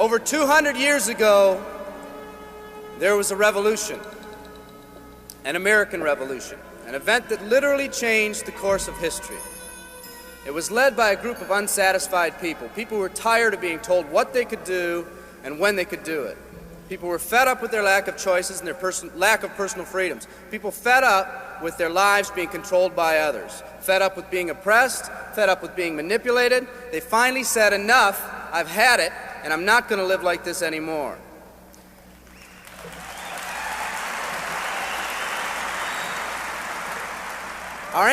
Over 200 years ago, there was a revolution, an American Revolution, an event that literally changed the course of history. It was led by a group of unsatisfied people. People who were tired of being told what they could do and when they could do it. People were fed up with their lack of choices and their lack of personal freedoms. People fed up with their lives being controlled by others. Fed up with being oppressed, fed up with being manipulated. They finally said, enough, I've had it, and I'm not going to live like this anymore. Our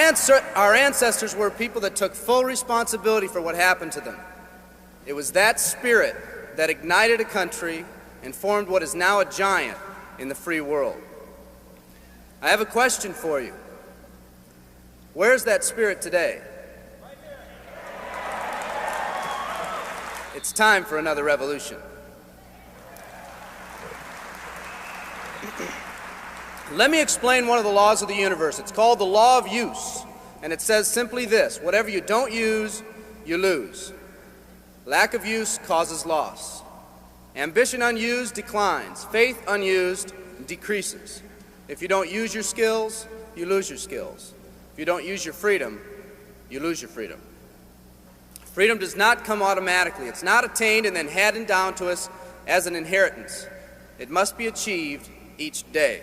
ancestors were people that took full responsibility for what happened to them. It was that spirit that ignited a country and formed what is now a giant in the free world. I have a question for you. Where's that spirit today? It's time for another revolution. Let me explain one of the laws of the universe. It's called the law of use, and it says simply this: whatever you don't use, you lose. Lack of use causes loss. Ambition unused declines. Faith unused decreases. If you don't use your skills, you lose your skills. If you don't use your freedom, you lose your freedom. Freedom does not come automatically. It's not attained and then handed down to us as an inheritance. It must be achieved each day.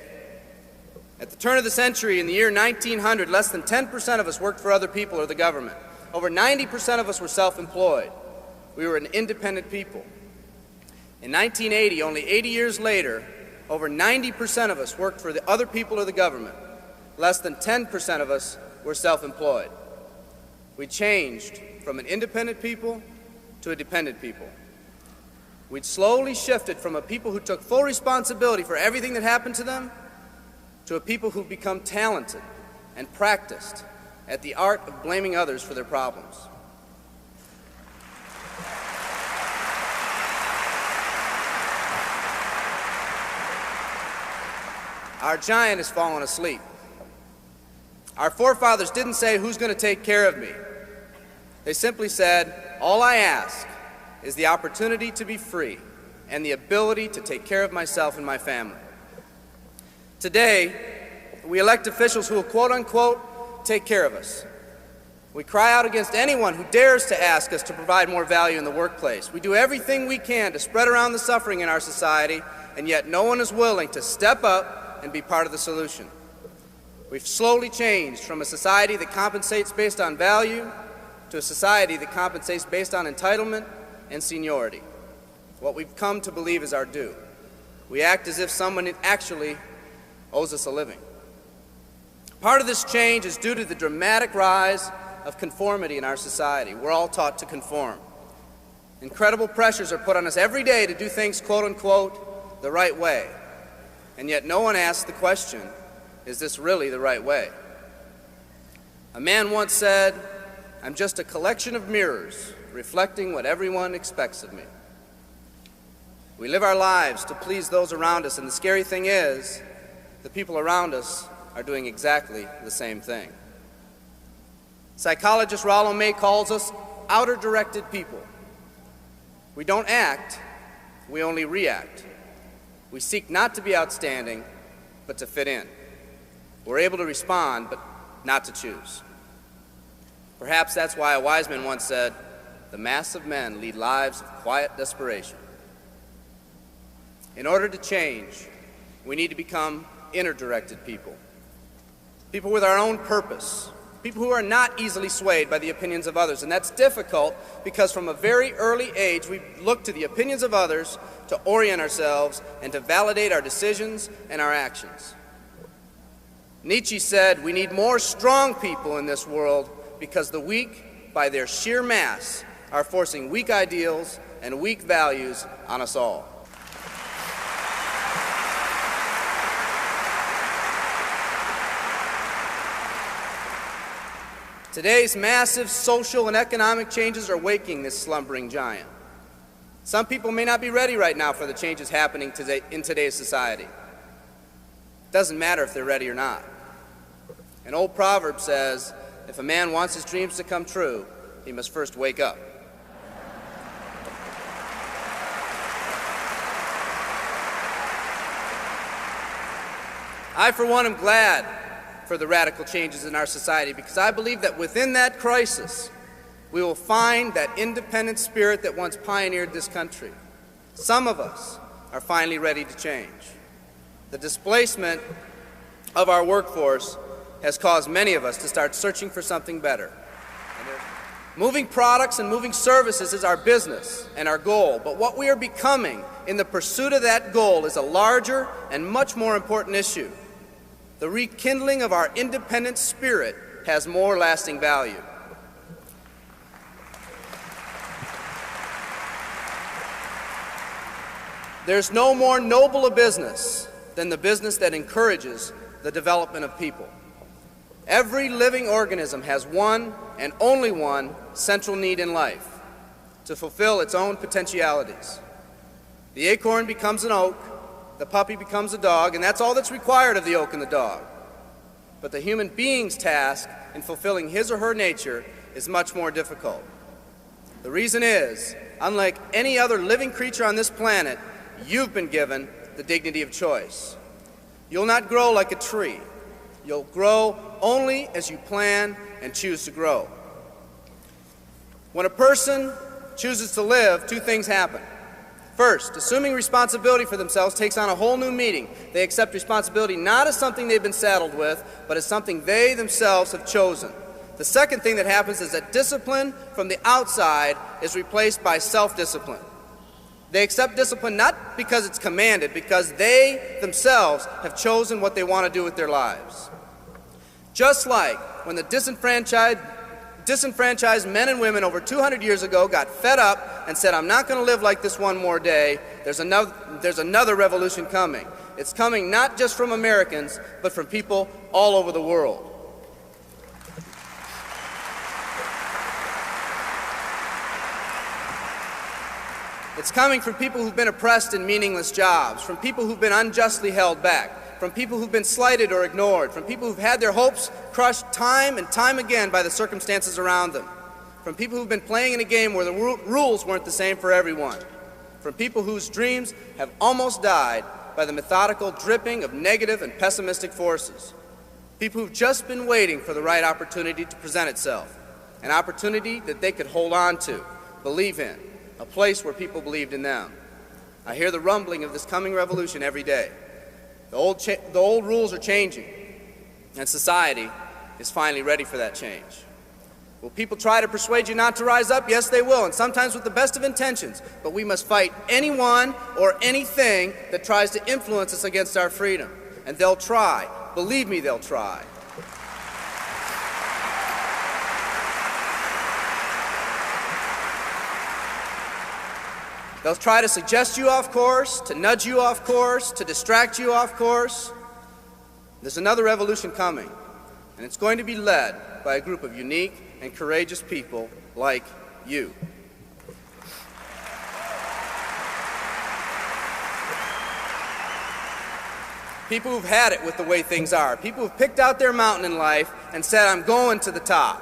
At the turn of the century, in the year 1900, less than 10% of us worked for other people or the government. Over 90% of us were self-employed. We were an independent people. In 1980, only 80 years later, over 90% of us worked for the other people or the government. Less than 10% of us were self-employed. We changed from an independent people to a dependent people. We'd slowly shifted from a people who took full responsibility for everything that happened to them to a people who've become talented and practiced at the art of blaming others for their problems. Our giant has fallen asleep. Our forefathers didn't say, who's going to take care of me? They simply said, all I ask is the opportunity to be free and the ability to take care of myself and my family. Today, we elect officials who will, quote unquote, take care of us. We cry out against anyone who dares to ask us to provide more value in the workplace. We do everything we can to spread around the suffering in our society, and yet no one is willing to step up and be part of the solution. We've slowly changed from a society that compensates based on value to a society that compensates based on entitlement and seniority. What we've come to believe is our due. We act as if someone actually owes us a living. Part of this change is due to the dramatic rise of conformity in our society. We're all taught to conform. Incredible pressures are put on us every day to do things, quote unquote, the right way. And yet no one asks the question, is this really the right way? A man once said, I'm just a collection of mirrors reflecting what everyone expects of me. We live our lives to please those around us, and the scary thing is, the people around us are doing exactly the same thing. Psychologist Rollo May calls us outer-directed people. We don't act, we only react. We seek not to be outstanding, but to fit in. We're able to respond, but not to choose. Perhaps that's why a wise man once said, the mass of men lead lives of quiet desperation. In order to change, we need to become inner-directed people. People with our own purpose. People who are not easily swayed by the opinions of others. And that's difficult because from a very early age, we look to the opinions of others to orient ourselves and to validate our decisions and our actions. Nietzsche said, we need more strong people in this world because the weak, by their sheer mass, are forcing weak ideals and weak values on us all. Today's massive social and economic changes are waking this slumbering giant. Some people may not be ready right now for the changes happening today in today's society. It doesn't matter if they're ready or not. An old proverb says, if a man wants his dreams to come true, he must first wake up. I, for one, am glad for the radical changes in our society because I believe that within that crisis, we will find that independent spirit that once pioneered this country. Some of us are finally ready to change. The displacement of our workforce has caused many of us to start searching for something better. Moving products and moving services is our business and our goal, but what we are becoming in the pursuit of that goal is a larger and much more important issue. The rekindling of our independent spirit has more lasting value. There's no more noble a business than the business that encourages the development of people. Every living organism has one and only one central need in life: to fulfill its own potentialities. The acorn becomes an oak, the puppy becomes a dog, and that's all that's required of the oak and the dog. But the human being's task in fulfilling his or her nature is much more difficult. The reason is, unlike any other living creature on this planet, you've been given the dignity of choice. You'll not grow like a tree. You'll grow only as you plan and choose to grow. When a person chooses to live, two things happen. First, assuming responsibility for themselves takes on a whole new meaning. They accept responsibility not as something they've been saddled with, but as something they themselves have chosen. The second thing that happens is that discipline from the outside is replaced by self-discipline. They accept discipline not because it's commanded, because they themselves have chosen what they want to do with their lives. Just like when the disenfranchised men and women over 200 years ago got fed up and said, "I'm not going to live like this one more day," there's another revolution coming. It's coming not just from Americans, but from people all over the world. It's coming from people who've been oppressed in meaningless jobs, from people who've been unjustly held back, from people who've been slighted or ignored, from people who've had their hopes crushed time and time again by the circumstances around them, from people who've been playing in a game where the rules weren't the same for everyone, from people whose dreams have almost died by the methodical dripping of negative and pessimistic forces, people who've just been waiting for the right opportunity to present itself, an opportunity that they could hold on to, believe in, a place where people believed in them. I hear the rumbling of this coming revolution every day. The old rules are changing, and society is finally ready for that change. Will people try to persuade you not to rise up? Yes, they will, and sometimes with the best of intentions. But we must fight anyone or anything that tries to influence us against our freedom. And they'll try. Believe me, they'll try. They'll try to suggest you off course, to nudge you off course, to distract you off course. There's another revolution coming, and it's going to be led by a group of unique and courageous people like you. People who've had it with the way things are. People who've picked out their mountain in life and said, "I'm going to the top."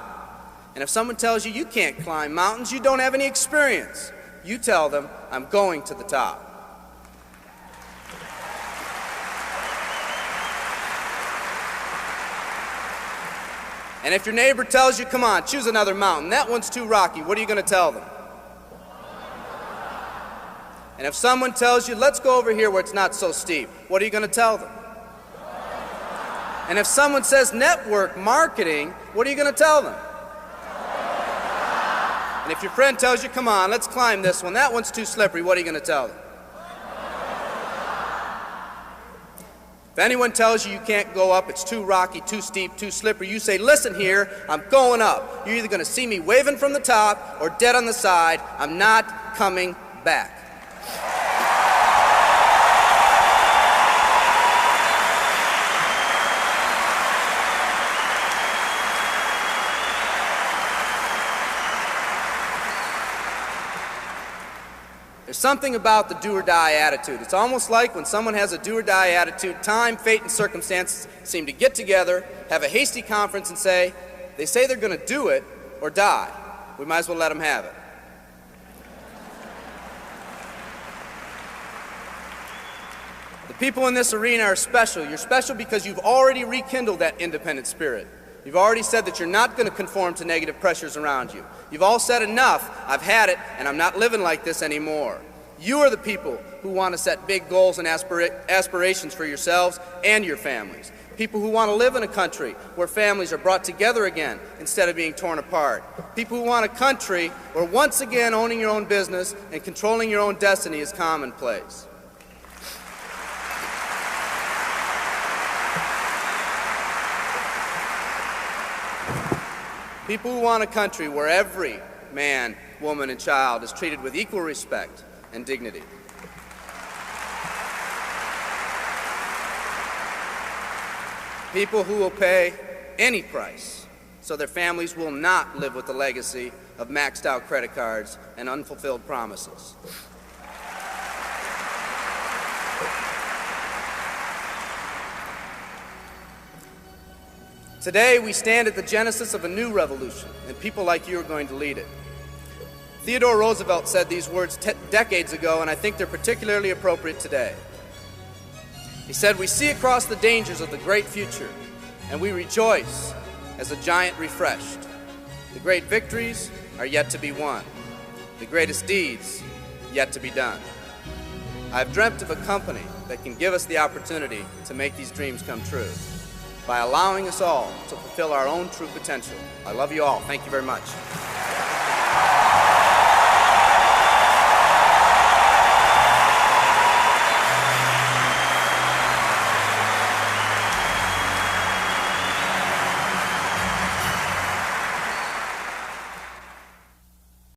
And if someone tells you you can't climb mountains, you don't have any experience. You tell them, "I'm going to the top." And if your neighbor tells you, "Come on, choose another mountain, that one's too rocky," what are you going to tell them? And if someone tells you, "Let's go over here where it's not so steep," what are you going to tell them? And if someone says network marketing, what are you going to tell them? And if your friend tells you, "Come on, let's climb this one, that one's too slippery," what are you going to tell them? If anyone tells you you can't go up, it's too rocky, too steep, too slippery, you say, "Listen here, I'm going up. You're either going to see me waving from the top or dead on the side. I'm not coming back." There's something about the do-or-die attitude. It's almost like when someone has a do-or-die attitude, time, fate, and circumstances seem to get together, have a hasty conference, and say, they say they're going to do it or die. We might as well let them have it. The people in this arena are special. You're special because you've already rekindled that independent spirit. You've already said that you're not going to conform to negative pressures around you. You've all said enough, I've had it, and I'm not living like this anymore. You are the people who want to set big goals and aspirations for yourselves and your families. People who want to live in a country where families are brought together again instead of being torn apart. People who want a country where once again owning your own business and controlling your own destiny is commonplace. People who want a country where every man, woman, and child is treated with equal respect and dignity. People who will pay any price so their families will not live with the legacy of maxed out credit cards and unfulfilled promises. Today, we stand at the genesis of a new revolution, and people like you are going to lead it. Theodore Roosevelt said these words decades ago, and I think they're particularly appropriate today. He said, "We see across the dangers of the great future, and we rejoice as a giant refreshed. The great victories are yet to be won, the greatest deeds yet to be done. I've dreamt of a company that can give us the opportunity to make these dreams come true by allowing us all to fulfill our own true potential." I love you all. Thank you very much.